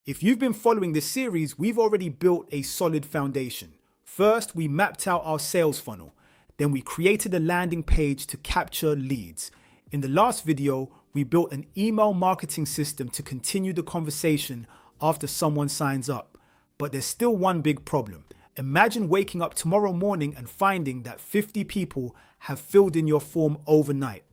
If you've been following this series, we've already built a solid foundation. First, we mapped out our sales funnel. Then we created a landing page to capture leads. In the last video, we built an email marketing system to continue the conversation after someone signs up. But there's still one big problem. Imagine waking up tomorrow morning and finding that 50 people have filled in your form overnight.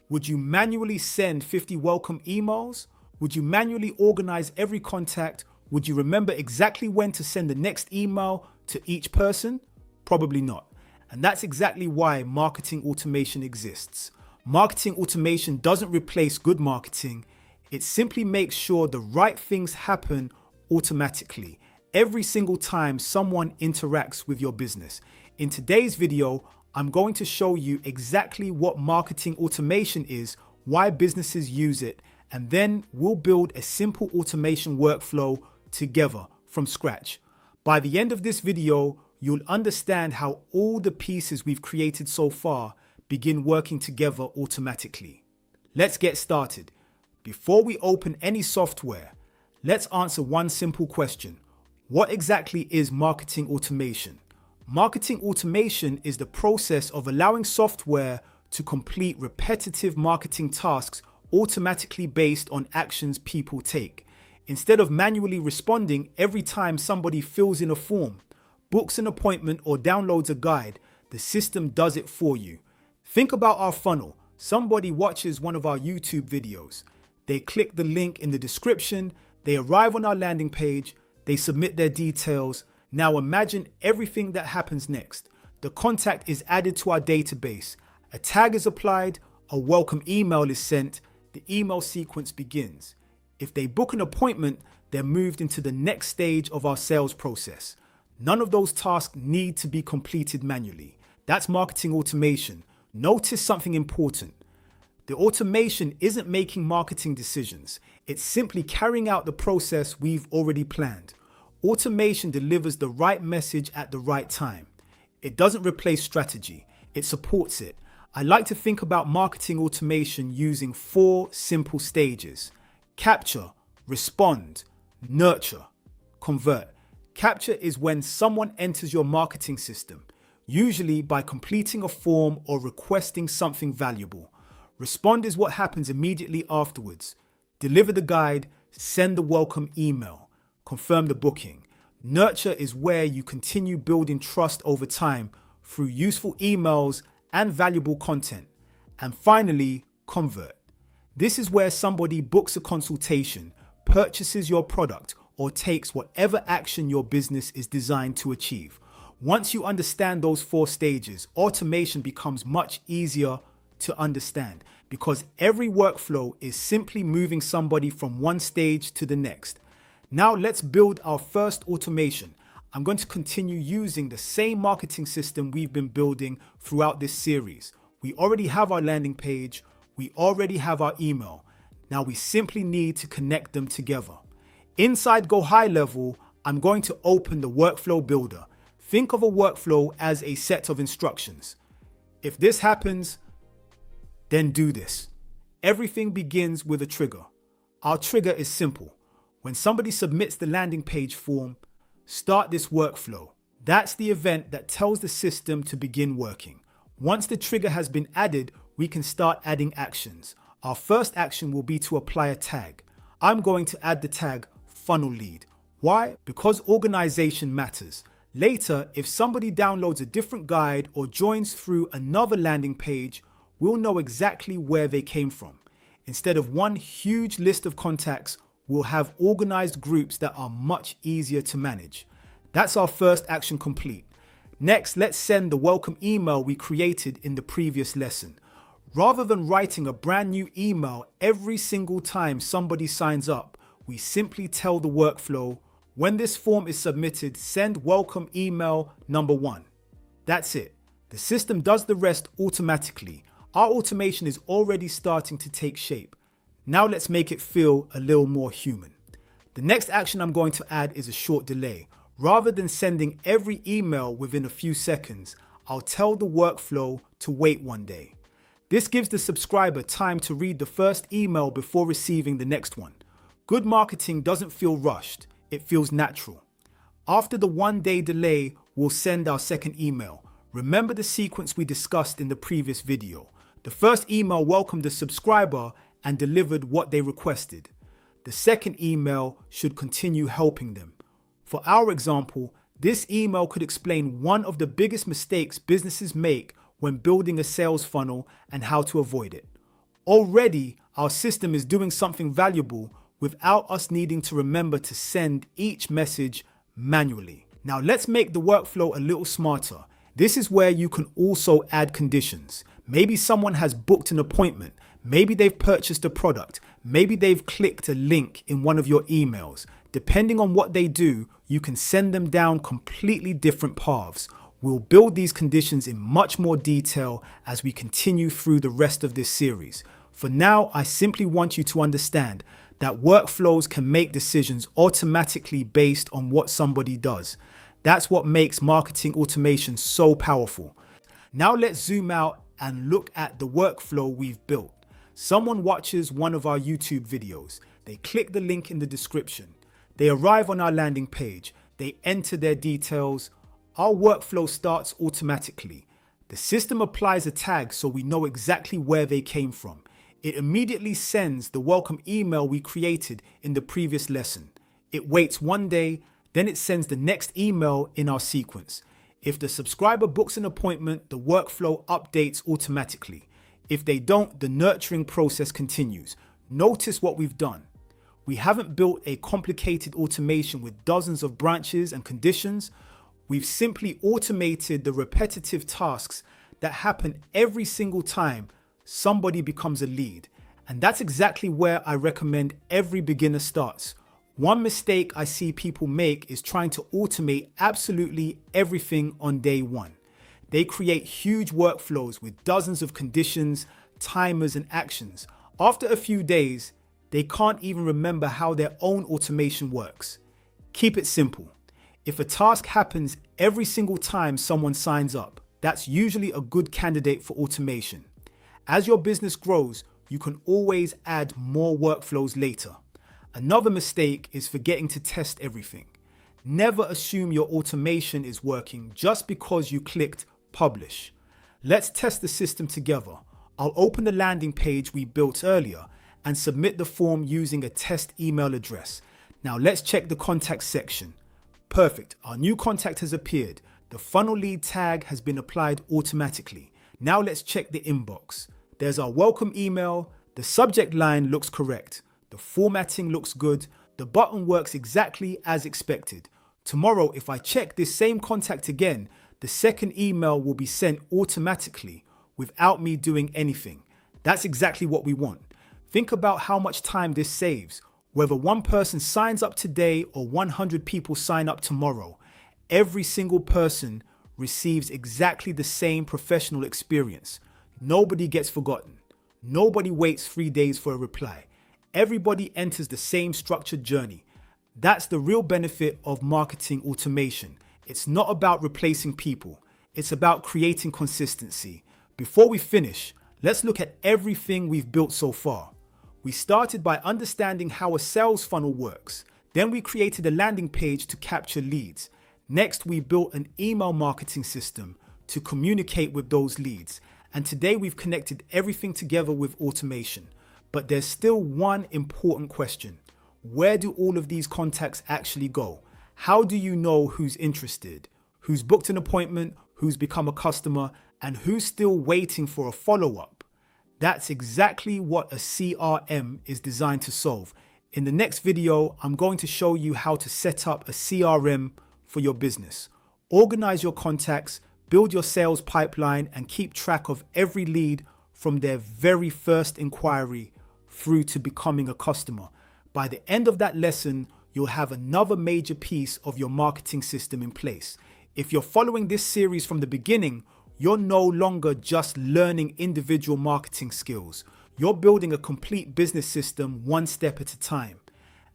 Would you manually send 50 welcome emails? Would you manually organize every contact? Would you remember exactly when to send the next email to each person? Probably not. And that's exactly why marketing automation exists. Marketing automation doesn't replace good marketing. It simply makes sure the right things happen automatically every single time someone interacts with your business. In today's video, I'm going to show you exactly what marketing automation is, why businesses use it, and then we'll build a simple automation workflow together from scratch. By the end of this video, you'll understand how all the pieces we've created so far begin working together automatically. Let's get started. Before we open any software, let's answer one simple question. What exactly is marketing automation? Marketing automation is the process of allowing software to complete repetitive marketing tasks automatically based on actions people take. Instead of manually responding every time somebody fills in a form, books an appointment, or downloads a guide, the system does it for you. Think about our funnel. Somebody watches one of our YouTube videos. They click the link in the description, they arrive on our landing page, they submit their details. Now imagine everything that happens next. The contact is added to our database, a tag is applied, a welcome email is sent, the email sequence begins. If they book an appointment, they're moved into the next stage of our sales process. None of those tasks need to be completed manually. That's marketing automation. Notice something important. The automation isn't making marketing decisions. It's simply carrying out the process we've already planned. Automation delivers the right message at the right time. It doesn't replace strategy. It supports it. I like to think about marketing automation using 4 simple stages: capture, respond, nurture, convert. Capture is when someone enters your marketing system, usually by completing a form or requesting something valuable. Respond is what happens immediately afterwards. Deliver the guide, send the welcome email, confirm the booking. Nurture is where you continue building trust over time through useful emails and valuable content. And finally, convert. This is where somebody books a consultation, purchases your product, or takes whatever action your business is designed to achieve. Once you understand those 4 stages, automation becomes much easier to understand because every workflow is simply moving somebody from one stage to the next. Now let's build our first automation. I'm going to continue using the same marketing system we've been building throughout this series. We already have our landing page. We already have our email. Now we simply need to connect them together. Inside GoHighLevel, I'm going to open the workflow builder. Think of a workflow as a set of instructions. If this happens, then do this. Everything begins with a trigger. Our trigger is simple. When somebody submits the landing page form, start this workflow. That's the event that tells the system to begin working. Once the trigger has been added, we can start adding actions. Our first action will be to apply a tag. I'm going to add the tag funnel lead. Why? Because organization matters. Later, if somebody downloads a different guide or joins through another landing page, we'll know exactly where they came from. Instead of one huge list of contacts, we'll have organized groups that are much easier to manage. That's our first action complete. Next, let's send the welcome email we created in the previous lesson. Rather than writing a brand new email every single time somebody signs up, we simply tell the workflow, when this form is submitted, send welcome email number 1. That's it. The system does the rest automatically. Our automation is already starting to take shape. Now let's make it feel a little more human. The next action I'm going to add is a short delay. Rather than sending every email within a few seconds, I'll tell the workflow to wait one day. This gives the subscriber time to read the first email before receiving the next one. Good marketing doesn't feel rushed, it feels natural. After the 1-day delay, we'll send our second email. Remember the sequence we discussed in the previous video. The first email welcomed the subscriber and delivered what they requested. The second email should continue helping them. For our example, this email could explain one of the biggest mistakes businesses make when building a sales funnel and how to avoid it. Already, our system is doing something valuable without us needing to remember to send each message manually. Now let's make the workflow a little smarter. This is where you can also add conditions. Maybe someone has booked an appointment. Maybe they've purchased a product. Maybe they've clicked a link in one of your emails. Depending on what they do, you can send them down completely different paths. We'll build these conditions in much more detail as we continue through the rest of this series. For now, I simply want you to understand that workflows can make decisions automatically based on what somebody does. That's what makes marketing automation so powerful. Now let's zoom out and look at the workflow we've built. Someone watches one of our YouTube videos. They click the link in the description. They arrive on our landing page. They enter their details. Our workflow starts automatically. The system applies a tag so we know exactly where they came from. It immediately sends the welcome email we created in the previous lesson. It waits 1 day, then it sends the next email in our sequence. If the subscriber books an appointment, the workflow updates automatically. If they don't, the nurturing process continues. Notice what we've done. We haven't built a complicated automation with dozens of branches and conditions. We've simply automated the repetitive tasks that happen every single time somebody becomes a lead. And that's exactly where I recommend every beginner starts. One mistake I see people make is trying to automate absolutely everything on day one. They create huge workflows with dozens of conditions, timers, and actions. After a few days, they can't even remember how their own automation works. Keep it simple. If a task happens every single time someone signs up, that's usually a good candidate for automation. As your business grows, you can always add more workflows later. Another mistake is forgetting to test everything. Never assume your automation is working just because you clicked publish. Let's test the system together. I'll open the landing page we built earlier and submit the form using a test email address. Now let's check the contact section. Perfect, our new contact has appeared. The funnel lead tag has been applied automatically. Now let's check the inbox. There's our welcome email. The subject line looks correct. The formatting looks good. The button works exactly as expected. Tomorrow, if I check this same contact again, the second email will be sent automatically without me doing anything. That's exactly what we want. Think about how much time this saves. Whether one person signs up today or 100 people sign up tomorrow, every single person receives exactly the same professional experience. Nobody gets forgotten. Nobody waits 3 days for a reply. Everybody enters the same structured journey. That's the real benefit of marketing automation. It's not about replacing people. It's about creating consistency. Before we finish, let's look at everything we've built so far. We started by understanding how a sales funnel works. Then we created a landing page to capture leads. Next, we built an email marketing system to communicate with those leads. And today we've connected everything together with automation. But there's still one important question. Where do all of these contacts actually go? How do you know who's interested, who's booked an appointment, who's become a customer, and who's still waiting for a follow-up? That's exactly what a CRM is designed to solve. In the next video, I'm going to show you how to set up a CRM for your business. Organize your contacts, build your sales pipeline, and keep track of every lead from their very first inquiry through to becoming a customer. By the end of that lesson, you'll have another major piece of your marketing system in place. If you're following this series from the beginning, you're no longer just learning individual marketing skills. You're building a complete business system one step at a time.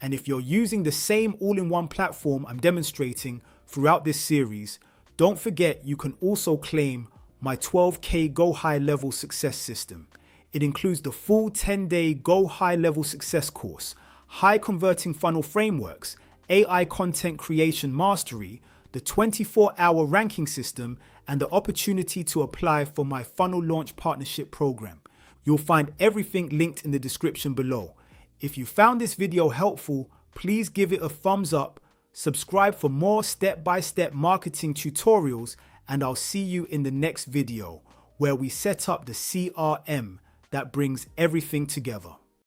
And if you're using the same all-in-one platform I'm demonstrating throughout this series, don't forget you can also claim my 12K GoHighLevel success system. It includes the full 10-day GoHighLevel success course, high converting funnel frameworks, AI content creation mastery, the 24-hour ranking system, and the opportunity to apply for my funnel launch partnership program. You'll find everything linked in the description below. If you found this video helpful, please give it a thumbs up, subscribe for more step-by-step marketing tutorials, and I'll see you in the next video where we set up the CRM that brings everything together.